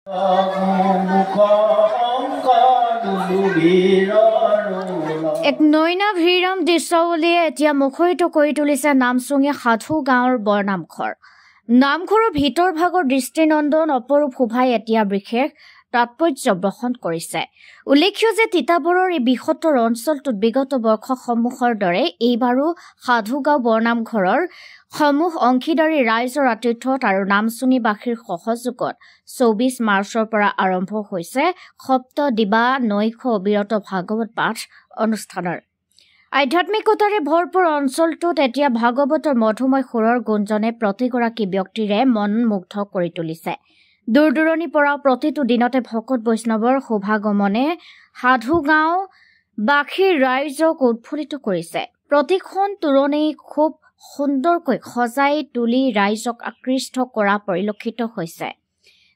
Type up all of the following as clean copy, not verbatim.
এক নৈনাভ হীৰম দৃশ্যাৱলীয়ে এতিয়া মুখৰিত কৰি তুলিছে নামচুঙে সাধু গাঁৱৰ বৰনামঘৰ। নামঘৰৰ ভিতৰ ভাগৰ দৃষ্টিনন্দন অপৰূপ শোভাই এতিয়া বিশেষ তাৎপৰ্য বহন কৰিছে। উল্লেখ্য যে তিতাবৰৰ এই বৃহত্তৰ অঞ্চলটোত বিগত বৰ্ষসমূহৰ দৰে এইবাৰো সাধুগাঁও বৰনামঘৰৰ সমূহ অংশীদাৰী ৰাইজৰ আতিথ্যত আৰু নামচুঙিবাসীৰ সহযোগত ২৪ মাৰ্চৰ পৰা আৰম্ভ হৈছে সপ্তদিবা নৈশ অবিৰত ভাগৱত পাঠ অনুষ্ঠানৰ। আধ্যাত্মিকতাৰে ভৰপূৰ অঞ্চলটোত এতিয়া ভাগৱতৰ মধুময় সুৰৰ গুঞ্জনে প্ৰতিগৰাকী ব্যক্তিৰে মন মুগ্ধ কৰি তুলিছে। দূৰ দূৰণিৰ পৰা প্ৰতিটো দিনতে ভকত বৈষ্ণৱৰ শুভাগমনে সাধুগাঁও বাসীৰ ৰাইজক উৎফুল্লিত কৰিছে। প্ৰতিখন তোৰণেই খুব সুন্দৰকৈ সজাই তুলি ৰাইজক আকৃষ্ট কৰা পৰিলক্ষিত হৈছে।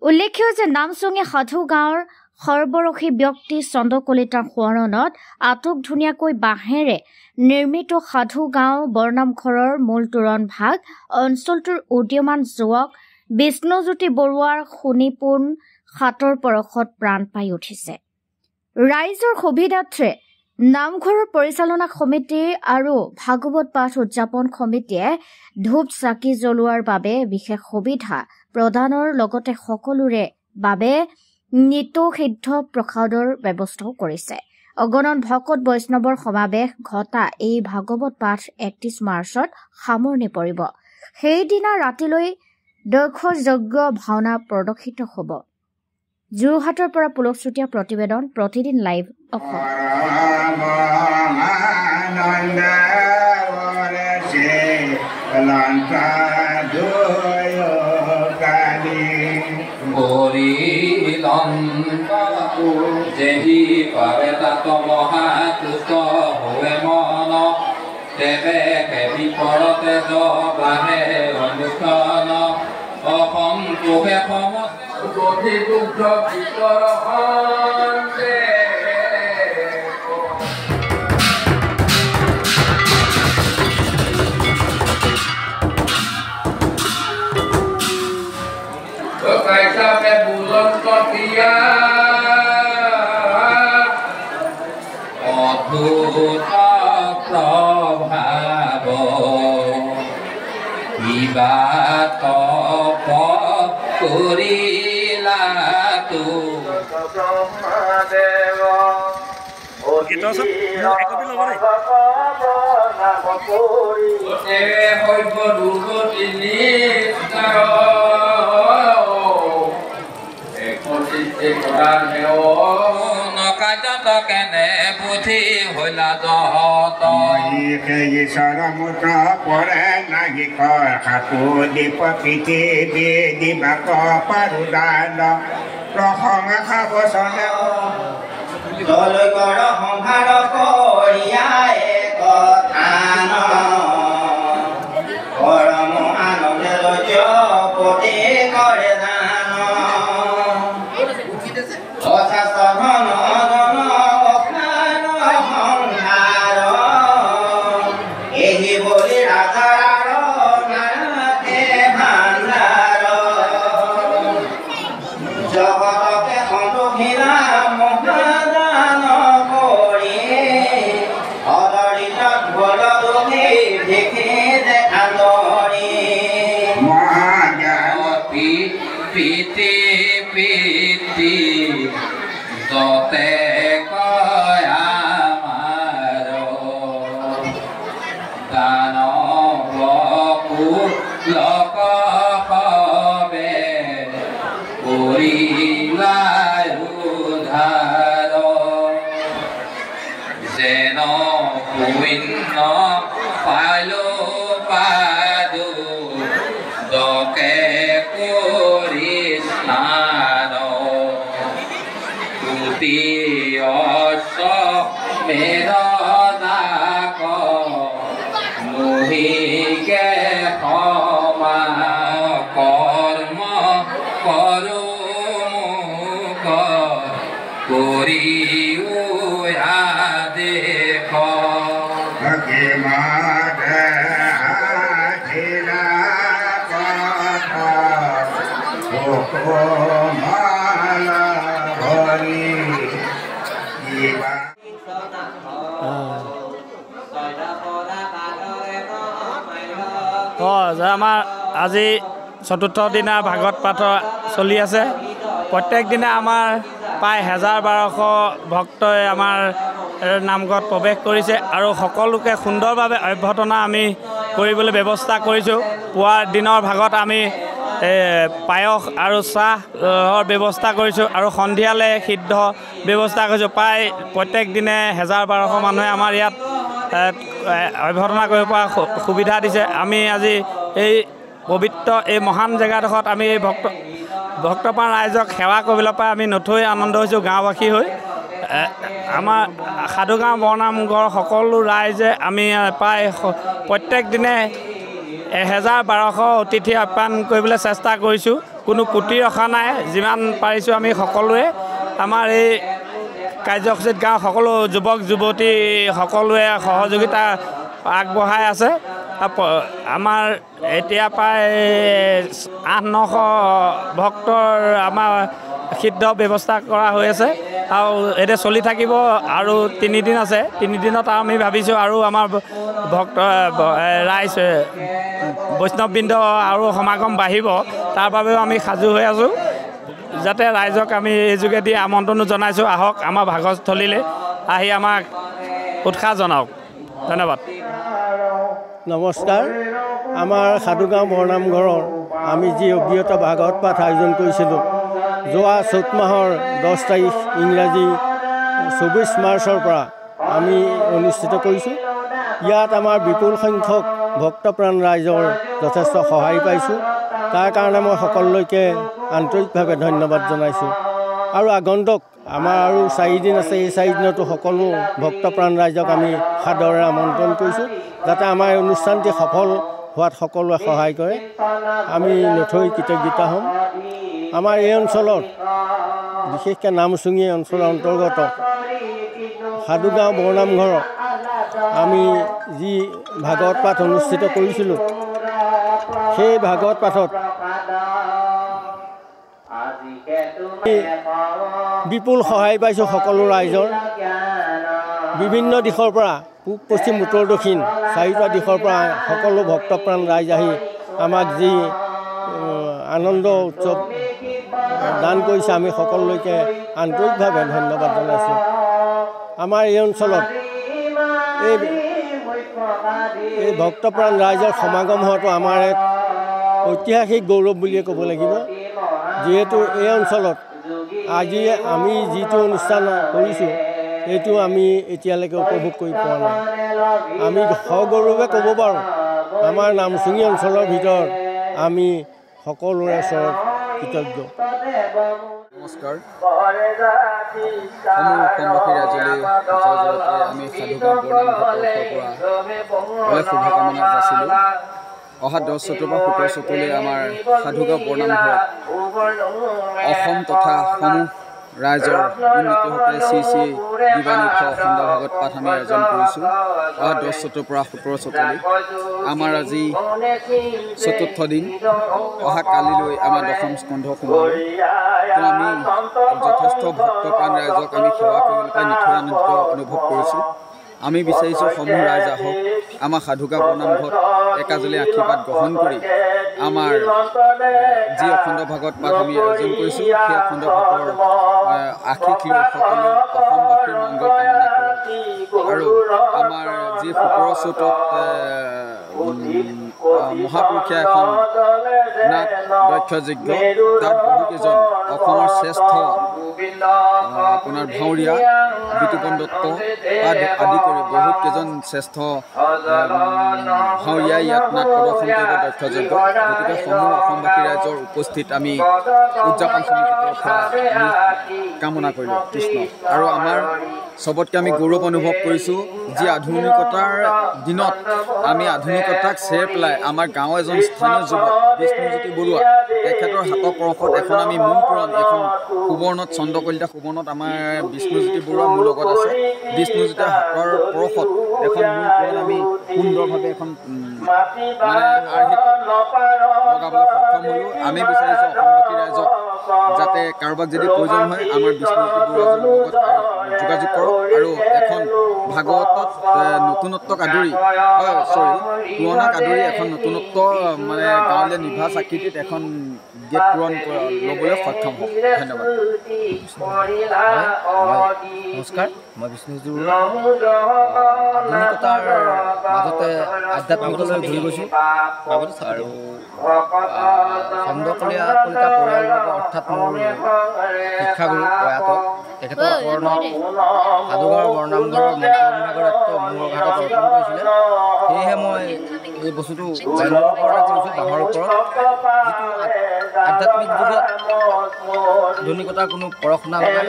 উল্লেখ্য যে নামচুঙে সাধুগাঁৱৰ সৰ্বৰসী ব্যক্তি চন্দ্ৰ কলিতাৰ সোঁৱৰণত আটক ধুনীয়াকৈ বাঁহেৰে নিৰ্মিত সাধুগাঁও বৰনামঘৰৰ মূল তোৰণ ভাগ অঞ্চলটোৰ উদীয়মান যুৱক বিষ্ণুজ্যোতি বৰুৱাৰ শুনিপোন হাতৰ পৰশত প্ৰাণ পাই উঠিছে। ৰাইজৰ সুবিধাৰ্থে নামঘৰৰ পৰিচালনা সমিতি আৰু ভাগৱত পাঠ উদযাপন সমিতিয়ে ধূপ চাকি জ্বলোৱাৰ বাবে বিশেষ সুবিধা প্ৰদানৰ লগতে সকলোৰে বাবে নিতসিদ্ধ প্ৰসাদৰ ব্যৱস্থাও কৰিছে। অগণন ভকত বৈষ্ণৱৰ সমাৱেশ ঘটা এই ভাগৱত পাঠ ৩১ মাৰ্চত সামৰণি পৰিব। সেইদিনা ৰাতিলৈ দক্ষযজ্ঞ ভাওনা প্ৰদৰ্শিত হ'ব। যোৰহাটৰ পৰা পুলক চুতীয়া প্ৰতিবেদন, প্ৰতিদিন লাইভ অসম। যেহি পাবে তাত মহাতুষ্ট হৈ মন তেবে বিপৰতে যাহে অনুষ্ঠান অসম তোহে সমষ্টি দুগ্ধ ভিতৰ কাইচাবে বুলন্ত দিয়া অদ্ভুত প্ৰভাৱ কিবা তপ কৰিলা তো ব্ৰহ্মদেৱ কেনে বুদ্ধি হইলা ঈশ্বৰমূত পৰে নাহি কয় সাকু দীপ পৃথিৱী দিবাক পাৰুদান প্ৰশংসা বচনে কৰ সংহাৰ কৰিয়াই কথান পৰম আনন্দে লজ্জপতি কৰে দান অশাস্ত্ৰধন এহি বলি ৰাজাৰ নাৰাতে ভাণ্ডাৰ জগতকে সন্তোষিলা মহাদান কৰি অদৰিত ভল দুখী দেখি দেখা দৰি পিতি পিতি যতে কয় আমাৰ দানৱকো লক হবে কৰিলাই উদ্ধাৰ যেন পুণ্য পালো পাদু দকে কৰি স্নান তুতি মেৰদাক মোহিকে সমা কৰ্ম কৰো মুক কৰি দেখ Oh, কৰি জীৱা আমাৰ আজি চতুৰ্থ দিনা ভাগৱত পাঠ চলি আছে। প্ৰত্যেক দিনা আমাৰ প্ৰায় 1000-1200 ভক্তই আমাৰ নামঘৰত প্ৰৱেশ কৰিছে আৰু সকলোকে সুন্দৰভাৱে অভ্যৰ্থনা আমি কৰিবলৈ ব্যৱস্থা কৰিছোঁ। পুৱাৰ দিনৰ ভাগত আমি পায়স আৰু চাহৰ ব্যৱস্থা কৰিছোঁ আৰু সন্ধিয়ালৈ সিদ্ধ ব্যৱস্থা কৰিছোঁ। প্ৰায় প্ৰত্যেক দিনে 1000-1200 মানুহে আমাৰ ইয়াত অভ্যৰ্থনা কৰিব পৰা সুবিধা দিছে। আমি আজি এই পবিত্ৰ এই মহান জেগাডোখৰত আমি ভক্তপ্ৰাণ ৰাইজক সেৱা কৰিবলৈ পাই আমি নথৈ আনন্দ হৈছোঁ গাঁওবাসী হৈ। আমাৰ সাধুগাঁও বৰনামঘৰ সকলো ৰাইজে আমি প্ৰায় প্ৰত্যেক দিনে 1000-1200 অতিথি আপ্যায়ন কৰিবলৈ চেষ্টা কৰিছোঁ। কোনো কুটি ৰখা নাই। যিমান পাৰিছোঁ আমি সকলোৱে আমাৰ এই কাৰ্যসূচীত গাঁৱৰ সকলো যুৱক যুৱতী সকলোৱে সহযোগিতা আগবঢ়াই আছে। আমাৰ এতিয়া প্ৰায় 800-900 ভক্তৰ আমাৰ সিদ্ধ ব্যৱস্থা কৰা হৈ আছে আৰু এতিয়া চলি থাকিব আৰু 3 দিন আছে। 3 দিনত আমি ভাবিছোঁ আৰু আমাৰ ভক্ত ৰাইজ বৈষ্ণৱবৃন্দ আৰু সমাগম বাঢ়িব। তাৰ বাবেও আমি সাজু হৈ আছোঁ, যাতে ৰাইজক আমি এই যোগেদি আমন্ত্ৰণো জনাইছোঁ, আহক আমাৰ ভাগৱতস্থলীলৈ আহি আমাক উৎসাহ জনাওক। ধন্যবাদ। নমস্কাৰ। আমাৰ সাধুগাঁও বৰনামঘৰৰ আমি যি অবিৰত ভাগৱত পাঠ আয়োজন কৰিছিলোঁ যোৱা চ'ত মাহৰ 10 তাৰিখ ইংৰাজী 24 মাৰ্চৰ পৰা আমি অনুষ্ঠিত কৰিছোঁ। ইয়াত আমাৰ বিপুল সংখ্যক ভক্তপ্ৰাণ ৰাইজৰ যথেষ্ট সহায় পাইছোঁ। তাৰ কাৰণে মই সকলোলৈকে আন্তৰিকভাৱে ধন্যবাদ জনাইছোঁ। আৰু আগন্তুক আমাৰ আৰু 4 দিন আছে। এই 4 দিনতো সকলো ভক্তপ্ৰাণ ৰাইজক আমি সাদৰেৰে আমন্ত্ৰণ কৰিছোঁ, যাতে আমাৰ এই অনুষ্ঠানটি সফল হোৱাত সকলোৱে সহায় কৰে। আমি নথৈ কৃতজ্ঞতা হ'ম। আমাৰ এই অঞ্চলত বিশেষকৈ নামচুঙি অঞ্চলৰ অন্তৰ্গত সাধুগাঁও বৰনামঘৰত আমি যি ভাগৱত পাঠ অনুষ্ঠিত কৰিছিলোঁ, সেই ভাগৱত পাঠত বিপুল সহায় পাইছোঁ সকলো ৰাইজৰ। বিভিন্ন দিশৰ পৰা পূব পশ্চিম উত্তৰ দক্ষিণ 4টা দিশৰ পৰা সকলো ভক্তপ্ৰাণ ৰাইজ আহি আমাক যি আনন্দ উৎসৱ দান কৰিছে, আমি সকলোলৈকে আন্তৰিকভাৱে ধন্যবাদ জনাইছোঁ। আমাৰ এই অঞ্চলত এই ভক্তপ্ৰাণ ৰাইজৰ সমাগম হোৱাটো আমাৰ এক ঐতিহাসিক গৌৰৱ বুলিয়ে ক'ব লাগিব। যিহেতু এই অঞ্চলত আজি আমি যিটো অনুষ্ঠান কৰিছোঁ এইটো আমি এতিয়ালৈকে উপভোগ কৰি পোৱা নাই। আমি সগৌৰৱে ক'ব পাৰোঁ আমাৰ নামচুঙি অঞ্চলৰ ভিতৰত আমি সকলোৰে ওচৰত কৃতজ্ঞ। নমস্কাৰ। সমূহ অসমবাসী ৰাইজলৈ জয়তে আমি সাধুগাঁও বৰনামঘৰৰ পৰা শুভকামনা যাচিলোঁ। অহা 10 চ'তৰ পৰা 17 চ'তলৈ আমাৰ সাধুগাঁও বৰনামঘৰত অসম তথা সমূহ ৰাইজৰ উন্নতি হকে শ্ৰী শ্ৰী দিবানুক্ষ অখণ্ড ভাগৱত পাঠ আমি আয়োজন কৰিছোঁ। অহা 10 চ'তৰ পৰা 17 চ'তলৈ আমাৰ আজি 4ৰ্থ দিন। অহা কালিলৈ আমাৰ 10ম স্কন্ধ সোমাব। তো আমি যথেষ্ট ভক্তপ্ৰাণ ৰাইজক আমি সেৱা কৰিবলৈ পাই নিঠৈ আনন্দিত অনুভৱ কৰিছোঁ। আমি বিচাৰিছোঁ সমূহ ৰাইজ আহক আমাৰ সাধুগাঁও বৰনামঘৰত একাজলি আশীৰ্বাদ গ্ৰহণ কৰি আমাৰ যি অখণ্ড ভাগৱত পাঠ আমি আয়োজন কৰিছোঁ সেই অখণ্ড পাঠৰ আশীষ লৈ সকলো অসমবাসীৰ মংগল কামনা কৰোঁ। আৰু আমাৰ যি 17 চ'তত মহাপুৰুষীয়া এখন নাট দক্ষ যজ্ঞ, তাত বহুকেইজন অসমৰ শ্ৰেষ্ঠ আপোনাৰ ভাওৰীয়া বিতুপন দত্ত আদি কৰি বহুত কেইজন শ্ৰেষ্ঠ ভাওৰীয়াই ইয়াত নাট প্ৰদৰ্শন কৰিব দক্ষ যজ্ঞ। গতিকে সমূহ অসমবাসী ৰাইজৰ উপস্থিত আমি উদযাপন সমিতিৰ পৰা কামনা কৰিলোঁ কৃষ্ণ। আৰু আমাৰ চবতকৈ আমি গৌৰৱ অনুভৱ কৰিছোঁ যি আধুনিকতাৰ দিনত আমি আধুনিকতাক চেৰ পেলাই আমাৰ গাঁৱৰ এজন স্থানীয় যুৱক বিষ্ণুজ্যোতি বৰুৱা তেখেতৰ হাতৰ পৰশত এখন আমি মূল পুৰণ এখন সুবৰ্ণত চন্দ্ৰকলিতা সুবৰ্ণত আমাৰ বিষ্ণুজ্যোতি বৰুৱা মোৰ লগত আছে বিষ্ণুজ্যোতিৰ হাতৰ পৰশত এখন মূল পুৰণ আমি সুন্দৰভাৱে এখন মানে আৰ্হিত লগাবলৈ সক্ষম হ'লোঁ আমি বিচাৰিছোঁ অসমবাসী ৰাইজক যাতে কাৰোবাক যদি প্ৰয়োজন হয় আমাৰ বিষ্ণুজ্যোতি বৰুৱাজনৰ লগত যোগাযোগ কৰক আৰু এখন ভাগৱতত নতুনত্বক আদৰি পুৰণাক আদৰি এখন নতুনত্ব মানে গাঁৱলীয়া নিভাজ আকৃতিত এখন গেট পূৰণ ল'বলৈ সক্ষম হ'ব ধন্যবাদ নমস্কাৰ মই বিষ্ণুজ্যোতি বৰুৱা আধুনিকতাৰ মাজতে আধ্যাত্মিকলৈ ঘূৰি গৈছোঁ আৰু চন্দ্ৰকলীয়া কলিতা পৰিয়ালৰ অৰ্থাৎ মোৰ শিক্ষাগুৰু প্ৰয়াত তেখেতৰ কৰ্ণক সাধুগাঁৱৰ বৰনামঘৰৰ মন্ত্ৰবিভাগৰ মোৰ ঘাটত অৰ্পণ কৰিছিলে সেয়েহে মই এই বস্তুটো বাহিৰৰ ওপৰতে কৰিছোঁ বাঁহৰ ওপৰত যিটো আধ্যাত্মিক যুগত আধুনিকতাৰ কোনো পৰশ নালাগে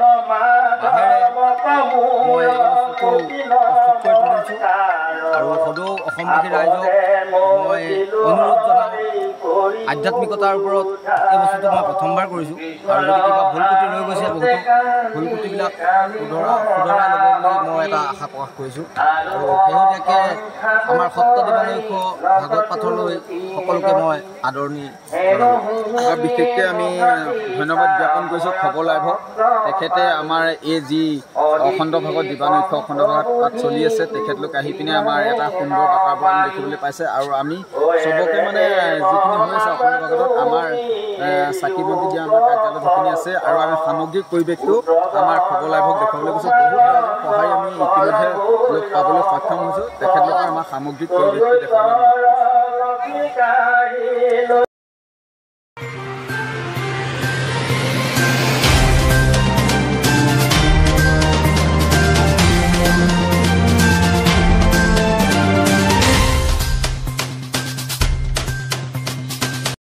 বাঁহেৰে মই এই বস্তুটো প্ৰস্তুত কৰি তুলিছোঁ আৰু সদৌ অসমবাসী ৰাইজক মই অনুৰোধ জনাওঁ আধ্যাত্মিকতাৰ ওপৰত এই বস্তুটো মই প্ৰথমবাৰ কৰিছোঁ আৰু যদি কিবা ভুল ক্ৰুটি ৰৈ গৈছে বহুতো ভুল ক্ৰুটিবিলাক শুধৰাই ল'ব বুলি মই এটা আশা প্ৰকাশ কৰিছোঁ আৰু শেহতীয়াকৈ আমাৰ সত্ৰ দিবানৈক্য ভাগৱত পাঠলৈ সকলোকে মই আদৰণি আৰু বিশেষকৈ আমি ধন্যবাদ জ্ঞাপন কৰিছোঁ খবৰ লাইভক তেখেতে আমাৰ এই যি অখণ্ড ভাগত দিবানৈক্য অখণ্ড ভাগত পাঠ চলি আছে তেখেতলোক আহি পিনে আমাৰ এটা সুন্দৰ বাতাবৰণ দেখিবলৈ পাইছে আৰু আমি চবকে মানে যিখিনি হৈ আছে অখণ্ড ভাগত আমাৰ চাকি বন্তি দিয়া আমাৰ কাৰ্যালয় যিখিনি আছে আৰু আমি সামগ্ৰিক পৰিৱেশটো আমাৰ খবৰ লাইভক দেখুৱাবলৈ গৈছোঁ বহুত সহায় আমি ইতিমধ্যে পাবলৈ সক্ষম হৈছোঁ তেখেতলোকে আমাৰ সামগ্ৰিক পৰিৱেশটো দেখুৱাবলৈ